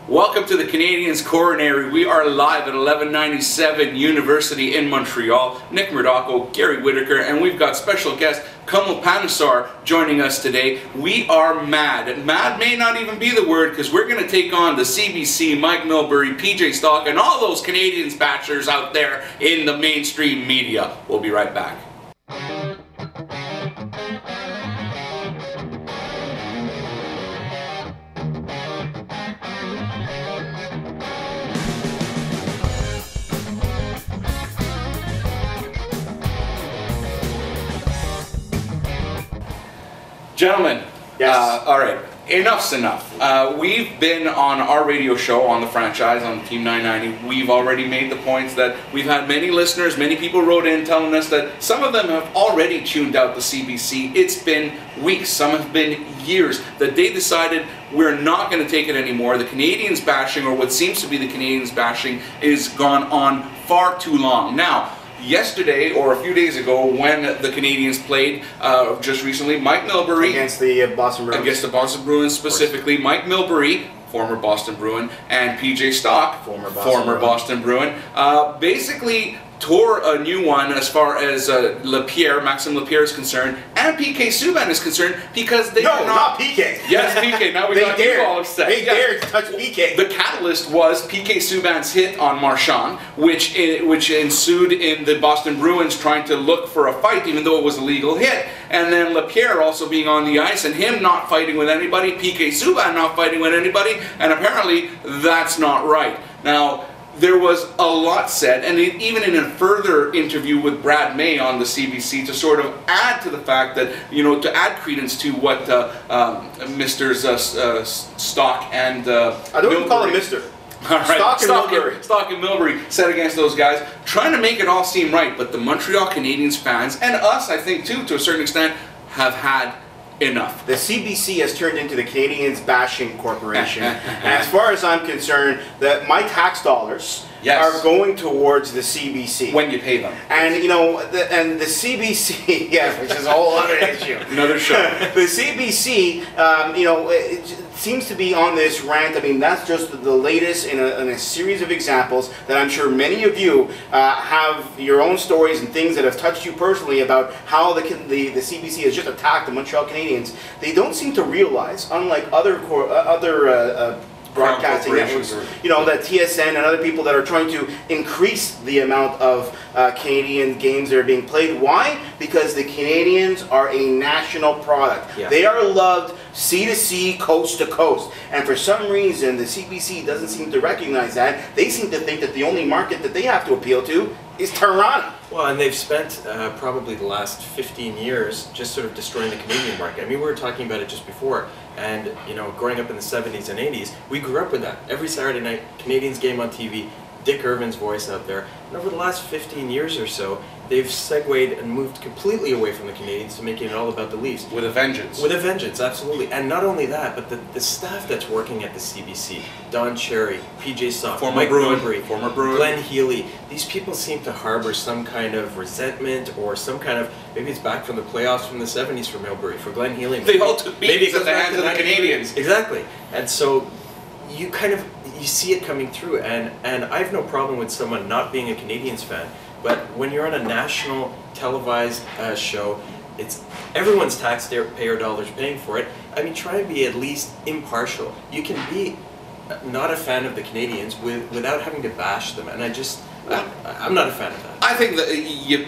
Welcome to the Canadiens Coronary. We are live at 1197 University in Montreal. Nick Murdocco, Gary Whittaker, and we've got special guest Panisar joining us today. We are mad. And mad may not even be the word, because we're going to take on the CBC, Mike Milbury, PJ Stock, and all those Canadiens bashers out there in the mainstream media. We'll be right back. Gentlemen, yes. All right, enough's enough. We've been on our radio show on the franchise, on Team 990. We've already made the points that we've had many listeners, many people wrote in telling us that some of them have already tuned out the CBC. It's been weeks, some have been years, that they decided we're not going to take it anymore. The Canadiens bashing, or what seems to be the Canadiens bashing, is gone on far too long. Now, yesterday, or a few days ago, when the Canadiens played just recently, Mike Milbury against the Boston Bruins. Against the Boston Bruins specifically, Mike Milbury, former Boston Bruin, and PJ Stock, former Boston Bruin, basically tore a new one as far as Maxime Lapierre is concerned, and PK Subban is concerned, because they are not PK. Yes, PK. Now we got you all upset. They dared to touch PK. The catalyst was PK Subban's hit on Marchand, which ensued in the Boston Bruins trying to look for a fight, even though it was a legal hit. And then Lapierre also being on the ice and him not fighting with anybody, PK Subban not fighting with anybody, and apparently that's not right. Now, there was a lot said, and even in a further interview with Brad May on the CBC, to sort of add to the fact that, you know, to add credence to what Mr. Stock and I don't even call him Mr. All right. Stock and Milbury said against those guys, trying to make it all seem right, but the Montreal Canadiens fans, and us, I think too, to a certain extent, have had enough. The CBC has turned into the Canadiens bashing corporation. And as far as I'm concerned, my tax dollars are going towards the CBC. When you pay them. And, you know, the CBC, yes, which is a whole other issue. Another show. The CBC, you know, it seems to be on this rant. I mean, that's just the latest in a series of examples that I'm sure many of you have your own stories and things that have touched you personally about how the CBC has just attacked the Montreal Canadiens. They don't seem to realize, unlike other broadcasting networks, you know, that TSN and other people that are trying to increase the amount of Canadian games that are being played. Why? Because the Canadiens are a national product. Yeah. They are loved sea to sea, coast to coast. And for some reason, the CBC doesn't seem to recognize that. They seem to think that the only market that they have to appeal to is Toronto. Well, and they've spent probably the last 15 years just sort of destroying the Canadian market. I mean, we were talking about it just before, and, you know, growing up in the 70s and 80s, we grew up with that. Every Saturday night, Canadiens game on TV, Dick Irvin's voice out there. And over the last 15 years or so, they've segued and moved completely away from the Canadiens to making it all about the Leafs. With a vengeance. With a vengeance, absolutely. And not only that, but the staff that's working at the CBC, Don Cherry, PJ Stock, Mike Milbury, former Bruin, Glenn Healy, these people seem to harbor some kind of resentment or some kind of, maybe it's back from the playoffs from the 70s for Milbury, for Glenn Healy. They all took beatings at the hands of the Canadiens. Exactly. And so you kind of, you see it coming through, and I have no problem with someone not being a Canadiens fan, but when you're on a national televised show, it's everyone's taxpayer dollars paying for it. I mean, try and be at least impartial. You can be not a fan of the Canadiens without having to bash them, and I'm not a fan of that. I think that you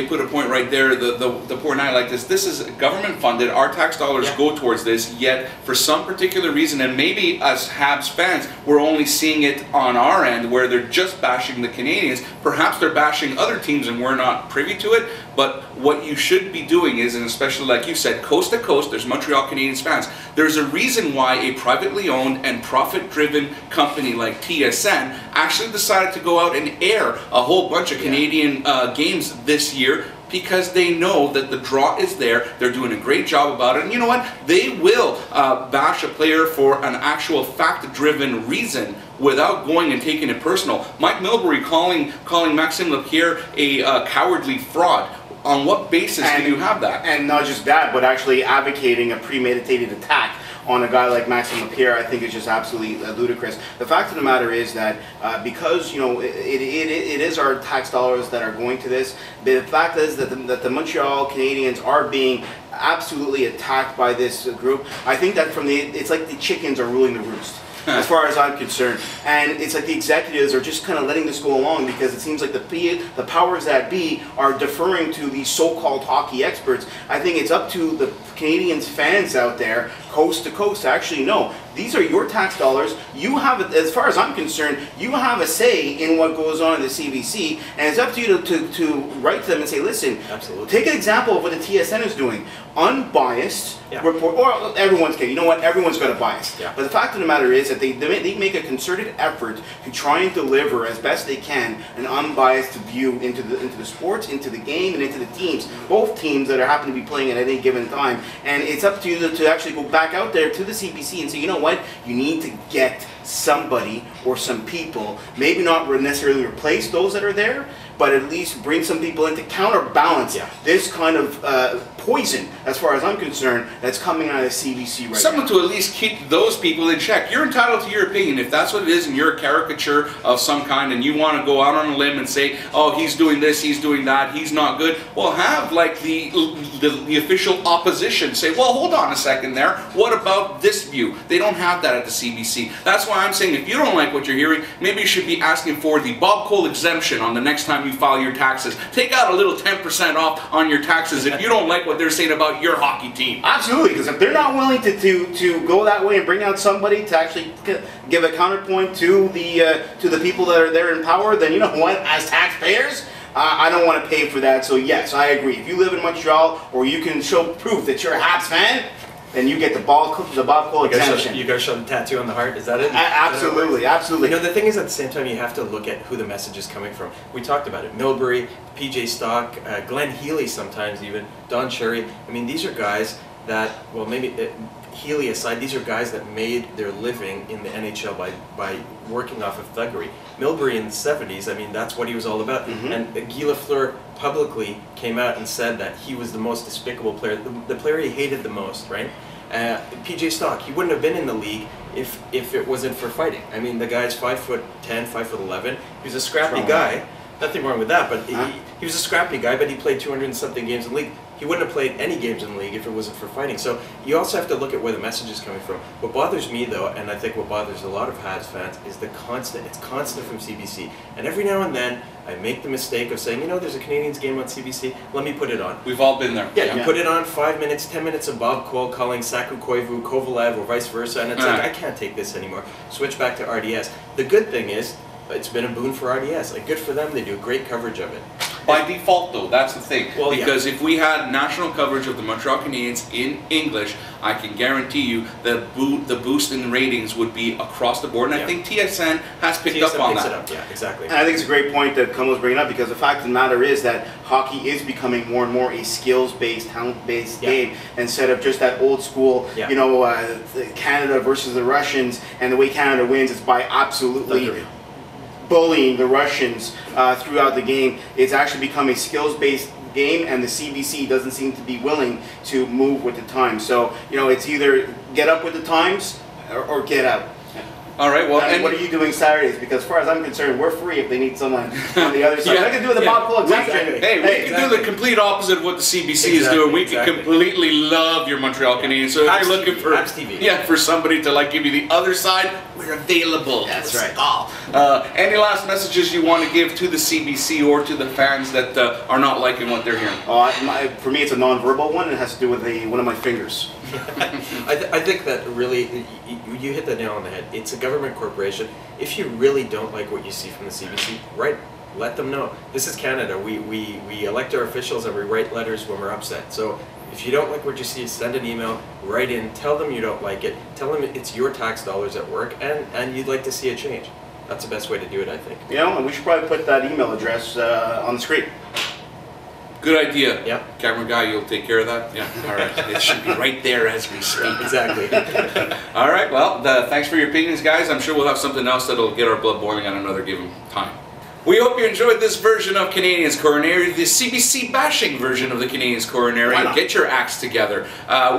put a point right there. The poor night like this. This is government funded. Our tax dollars go towards this. Yet for some particular reason, and maybe as Habs fans, we're only seeing it on our end where they're just bashing the Canadiens. Perhaps they're bashing other teams and we're not privy to it. But what you should be doing is, and especially like you said, coast to coast, there's Montreal Canadiens fans. There's a reason why a privately owned and profit-driven company like TSN actually decided to go out and air a whole bunch of Canadian games this year, because they know that the draw is there. They're doing a great job about it, and you know what? They will bash a player for an actual fact-driven reason without going and taking it personal. Mike Milbury calling Maxime Lapierre a cowardly fraud. On what basis do you have that? And not just that, but actually advocating a premeditated attack on a guy like Maxime Lapierre, I think is just absolutely ludicrous. The fact of the matter is that because, you know, it is our tax dollars that are going to this, the fact is that the Montreal Canadiens are being absolutely attacked by this group. I think that it's like the chickens are ruling the roost, as far as I'm concerned. And it's like the executives are just kind of letting this go along because it seems like the powers that be are deferring to these so-called hockey experts. I think it's up to the Canadiens fans out there, coast to coast, to actually know these are your tax dollars. You have, as far as I'm concerned, you have a say in what goes on in the CBC, and it's up to you to write to them and say, listen, absolutely, take an example of what the TSN is doing. Unbiased report, or everyone's getting, you know what, everyone's got a bias. But the fact of the matter is that they make a concerted effort to try and deliver as best they can an unbiased view into the sports, into the game, and into the teams, both teams that are happen to be playing at any given time. And it's up to you to actually go back out there to the CBC and say, you know what, you need to get somebody or some people, maybe not necessarily replace those that are there, but at least bring some people in to counterbalance this kind of poison, as far as I'm concerned, that's coming out of the CBC right now. Someone to at least keep those people in check. You're entitled to your opinion. If that's what it is and you're a caricature of some kind and you want to go out on a limb and say, oh, he's doing this, he's doing that, he's not good, well, have like the official opposition say, well, hold on a second there, what about this view? They don't have that at the CBC. That's why I'm saying if you don't like what you're hearing, maybe you should be asking for the Bob Cole exemption on the next time you file your taxes. Take out a little 10% off on your taxes if you don't like what they're saying about your hockey team. Absolutely, because if they're not willing to go that way and bring out somebody to actually give a counterpoint to the people that are there in power, then you know what, as taxpayers, I don't want to pay for that. So yes, I agree. If you live in Montreal or you can show proof that you're a Habs fan, then you get the Bob Cole exemption. You guys show the tattoo on the heart, is that it? Absolutely, absolutely. You know, the thing is, at the same time, you have to look at who the message is coming from. We talked about it. Milbury, PJ Stock, Glenn Healy sometimes even, Don Cherry. I mean, these are guys that, well, maybe Healy aside, these are guys that made their living in the NHL by working off of thuggery. Milbury in the 70s, I mean, that's what he was all about. And Guy Lafleur publicly came out and said that he was the most despicable player, the player he hated the most, right? PJ Stock, he wouldn't have been in the league if it wasn't for fighting. I mean, the guy's 5'10", 5'11". He was a scrappy guy. Nothing wrong with that, but he was a scrappy guy, but he played 200 and something games in the league. He wouldn't have played any games in the league if it wasn't for fighting. So you also have to look at where the message is coming from. What bothers me, though, and I think what bothers a lot of Habs fans, is it's constant from CBC. And every now and then, I make the mistake of saying, you know, there's a Canadiens game on CBC, let me put it on. We've all been there. Yeah, you put it on, 5 minutes, 10 minutes of Bob Cole calling Saku Koivu, Kovalev, or vice versa, and it's like, I can't take this anymore. Switch back to RDS. The good thing is, it's been a boon for RDS. Like, good for them, they do great coverage of it. By default, though, that's the thing. Well, because if we had national coverage of the Montreal Canadiens in English, I can guarantee you that the boost in ratings would be across the board. And I think TSN has picked up on that. It up. Yeah, exactly. And I think it's a great point that Kamo's bringing up, because the fact of the matter is that hockey is becoming more and more a skills-based, talent-based game, instead of just that old school, you know, Canada versus the Russians, and the way Canada wins is by absolutely bullying the Russians throughout the game. It's actually become a skills-based game, and the CBC doesn't seem to be willing to move with the times. So, you know, it's either get up with the times or get out. All right, well, and what are you doing Saturdays? Because as far as I'm concerned, we're free if they need someone on the other side. I can do the Bob Cole exemption. Hey, we can do the complete opposite of what the CBC is doing. We can completely love your Montreal Canadiens. So if you're looking for for somebody to like give you the other side, we're available. That's right. Any last messages you want to give to the CBC or to the fans that are not liking what they're hearing? For me, it's a non-verbal one. It has to do with one of my fingers. I think that really, you hit the nail on the head. It's a government corporation. If you really don't like what you see from the CBC, let them know. This is Canada. We elect our officials and we write letters when we're upset. So if you don't like what you see, send an email, write in, tell them you don't like it, tell them it's your tax dollars at work, and you'd like to see a change. That's the best way to do it, I think. You know, and we should probably put that email address on the screen. Good idea. Yeah. Camera guy, you'll take care of that? Yeah. All right. It should be right there as we speak. Exactly. All right. Well, thanks for your opinions, guys. I'm sure we'll have something else that'll get our blood boiling at another given time. We hope you enjoyed this version of Canadiens Coronary, the CBC bashing version of the Canadiens Coronary. Get your acts together.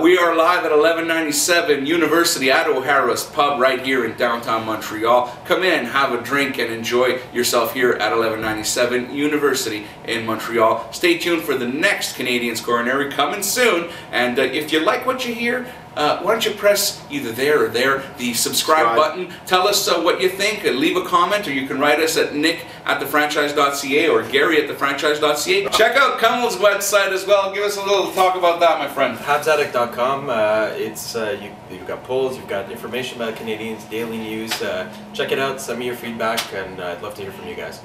We are live at 1197 University at O'Hara's Pub right here in downtown Montreal. Come in, have a drink, and enjoy yourself here at 1197 University in Montreal. Stay tuned for the next Canadiens Coronary coming soon. And if you like what you hear, why don't you press either there or there, the subscribe button. Tell us what you think. Leave a comment, or you can write us at nick@thefranchise.ca or gary@thefranchise.ca. Check out Kummel's website as well. Give us a little talk about that, my friend. Habsaddict.com. You've got polls, you've got information about Canadiens, daily news. Check it out, send me your feedback, and I'd love to hear from you guys.